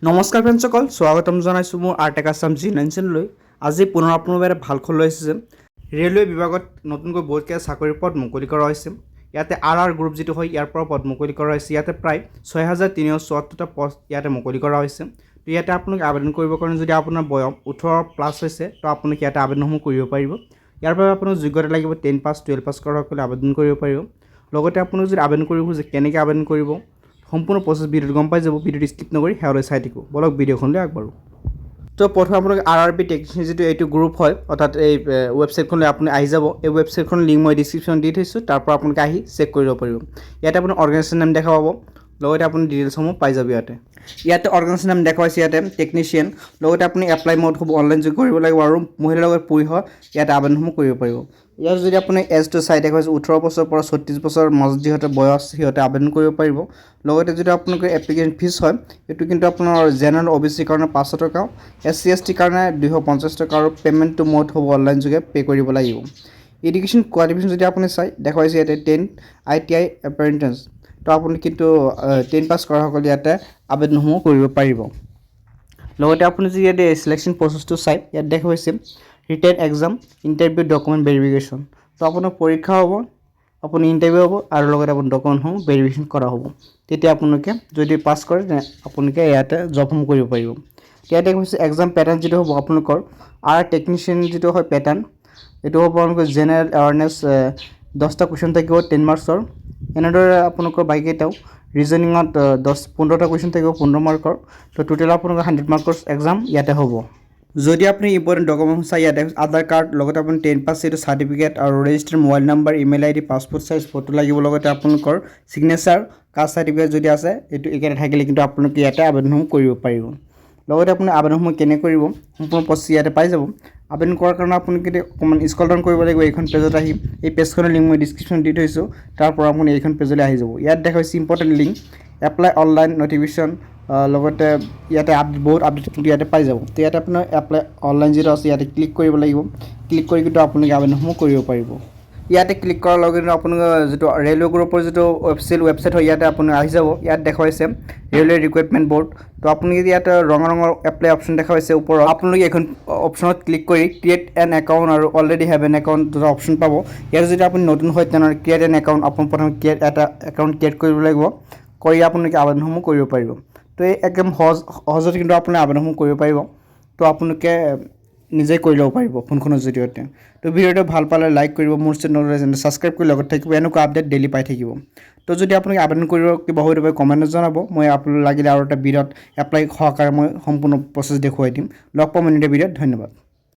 নমস্কাৰ ফ্ৰেণ্ডসকল, স্বাগতম জনাইছোঁ মোৰ আৰ্টেক আছাম G9 চেনেললৈ। আজি পুনৰ আপোনাৰ বাবে ভাল খবৰ লৈ আহিছে। ৰেলৱে বিভাগত নতুনকৈ বহুতকেইটা চাকৰিৰ পদ মুকলি কৰা হৈছে। ইয়াতে RR গ্ৰুপ যিটো হয় ইয়াৰ পৰা পদ মুকলি কৰা হৈছে। ইয়াতে প্ৰায় 6374টা পদ ইয়াতে মুকলি কৰা হৈছে। তো ইয়াতে আপোনালোকে আবেদন কৰিবৰ কাৰণে যদি আপোনাৰ বয়স 18+ হৈছে তো আপোনালোকে ইয়াতে আবেদনসমূহ কৰিব পাৰিব। ইয়াৰ বাবে আপোনাৰ যোগ্যতা লাগিব 10 পাছ 12 পাছ কৰা সকলে আবেদন কৰিব পাৰিব। লগতে আপোনালোকে যদি আবেদন কৰিব খোজে কেনেকৈ আবেদন কৰিব সম্পূৰ্ণ প্ৰসেছ ভিডিঅ'ত গম পাই যাব। ভিডিঅ'টো স্কিপ নকৰি শেষলৈ চাই থাকিব। বলক ভিডিঅ'খনলৈ আগবাঢ়ো। তো প্ৰথমে আপোনালোকে RRB টেকনিচিয়ান যিটো এইটো গ্ৰুপ হয় অৰ্থাৎ এই ৱেবছাইটখনলৈ আপুনি আহি যাব। এই ৱেবছাইটখনৰ লিংক মই ডিছক্ৰিপশ্যন দি থৈছোঁ, তাৰ পৰা আপোনালোকে আহি চেক কৰিব পাৰিব। ইয়াতে আপুনি অৰ্গেনাইজেশ্যন নাম দেখা পাব, লগতে আপুনি ডিটেইলছসমূহ পাই যাব। ইয়াতে অৰ্গেনাইজেশ্যন নাম দেখুৱাইছে ইয়াতে টেকনিচিয়ান, লগতে আপুনি এপ্লাই মোড হ'ব অনলাইন যোগ কৰিব লাগিব আৰু মহিলাৰ লগত পুৰুষ ইয়াতে আবেদনসমূহ কৰিব পাৰিব। ইয়াত যদি আপুনি এজটো চাই দেখুৱাইছে 18 বছৰৰ পৰা 36 বছৰৰ মাজত যিহেতু বয়স সিহঁতে আবেদন কৰিব পাৰিব। লগতে যদি আপোনালোকৰ এপ্লিকেশ্যন ফিজ হয় এইটো কিন্তু আপোনাৰ জেনেৰেল OBC কাৰণে 500 টকা, SC ST কাৰণে 250 টকা আৰু পে'মেণ্টটো মোড হ'ব অনলাইন যোগে পে' কৰিব লাগিব। এডুকেশ্যন কোৱালিফিকেশ্যন যদি আপুনি চাই দেখুৱাইছে ইয়াতে 10 ITI এপ্ৰেণ্টিছ। তো আপুনি কিন্তু 10 পাছ কৰা সকলে ইয়াতে আবেদনসমূহ কৰিব পাৰিব। লগতে আপুনি যদি ইয়াতে চিলেকশ্যন প্ৰচেছটো চাই ইয়াত দেখুৱাইছে written exam, interview, document verification. তো আপোনাৰ পৰীক্ষা হ'ব, আপুনি ইণ্টাৰভিউ হ'ব আৰু লগতে আপোনাৰ ডকুমেণ্টসমূহ ভেৰিফিকেশ্যন কৰা হ'ব। তেতিয়া আপোনালোকে যদি পাছ কৰে আপোনালোকে ইয়াতে জবসমূহ কৰিব পাৰিব। ইয়াতে কৈছে এক্সাম পেটাৰ্ণ যিটো হ'ব আপোনালোকৰ টেকনিচিয়ান যিটো হয় পেটাৰ্ণ এইটো হ'ব আপোনালোকৰ জেনেৰেল এৱাৰনেছ 10টা কুৱেশ্যন থাকিব 10 মাৰ্কছৰ। এনেদৰে আপোনালোকৰ বাকীকেইটাও ৰিজনিঙত 15টা কুৱেশ্যন থাকিব 15 মাৰ্কৰ। তো টোটেল আপোনালোকৰ 100 মাৰ্কৰ এক্সাম ইয়াতে হ'ব। যদি আপুনি ইম্পৰ্টেণ্ট ডকুমেণ্ট চাই ইয়াতে আধাৰ কাৰ্ড, লগতে আপুনি 10 পাছ এইটো চাৰ্টিফিকেট আৰু registered mobile number, email ID, passport size photo লাগিব। লগতে আপোনালোকৰ ছিগনেচাৰ, কাষ্ট চাৰ্টিফিকেট যদি আছে এইটো একেটা থাকিলে কিন্তু আপোনালোকে ইয়াতে আবেদনসমূহ কৰিব পাৰিব। লগতে আপুনি আবেদনসমূহ কেনে কৰিব সম্পূৰ্ণ প্ৰচেছ ইয়াতে পাই যাব। আবেদন কৰাৰ কাৰণে আপুনি কিন্তু অকণমান স্ক্ৰল ডাউন কৰিব লাগিব। এইখন পেজত আহি এই পেজখনৰ লিংক মই ডিছক্ৰিপশ্যন দি থৈছোঁ, তাৰ পৰা আপুনি এইখন পেজলৈ আহি যাব। ইয়াত দেখাইছে important link apply online notification, লগতে ইয়াতে বহুত আপডেট কিন্তু ইয়াতে পাই যাব। তো ইয়াতে আপোনাৰ এপ্লাই অনলাইন যিটো আছে ইয়াতে ক্লিক কৰিব লাগিব। ক্লিক কৰি কিন্তু আপোনালোকে আবেদনসমূহ কৰিব পাৰিব। ইয়াতে ক্লিক কৰাৰ লগে লগে আপোনালোকৰ যিটো ৰেলৱে গ্ৰুপৰ যিটো ৱেবছাইট হয় ইয়াতে আপুনি আহি যাব। ইয়াত দেখুৱাইছে ৰেলৱে ৰিক্ৰুইটমেণ্ট বৰ্ড। তো আপুনি যদি ইয়াতে ৰঙা এপ্লাই অপশ্যন দেখুৱাইছে ওপৰত, আপোনালোকে এইখন অপশ্যনত ক্লিক কৰি ক্ৰিয়েট এন একাউণ্ট আৰু অলৰেডি হেভ এন একাউণ্ট দুটা অপশ্যন পাব। ইয়াত যদি আপুনি নতুন হয় তেনেহ'লে ক্ৰিয়েট এন একাউণ্ট আপুনি প্ৰথমে এটা একাউণ্ট ক্ৰিয়েট কৰিব লাগিব, কৰি আপোনালোকে আবেদনসমূহ কৰিব পাৰিব। তো এই একদম সহজতে কিন্তু আপুনি আবেদনসমূহ কৰিব পাৰিব। তো আপোনালোকে নিজেই কৰি ল'ব পাৰিব ফোনখনৰ জৰিয়তে। তো ভিডিঅ'টো ভাল পালে লাইক কৰিব, মোৰ চেনেললৈ ছাবস্ক্ৰাইব কৰি লগত থাকিব, এনেকুৱা আপডেট ডেইলি পাই থাকিব। তো যদি আপোনালোকে আবেদন কৰিব কিবা হৈ থাকে কমেণ্টত জনাব, মই আপোনালোক লাগিলে আৰু এটা ভিডিঅ'ত এপ্লাই সহকাৰে মই সম্পূৰ্ণ প্ৰচেছ দেখুৱাই দিম। লগ পাম এনে ভিডিঅ'ত। ধন্যবাদ।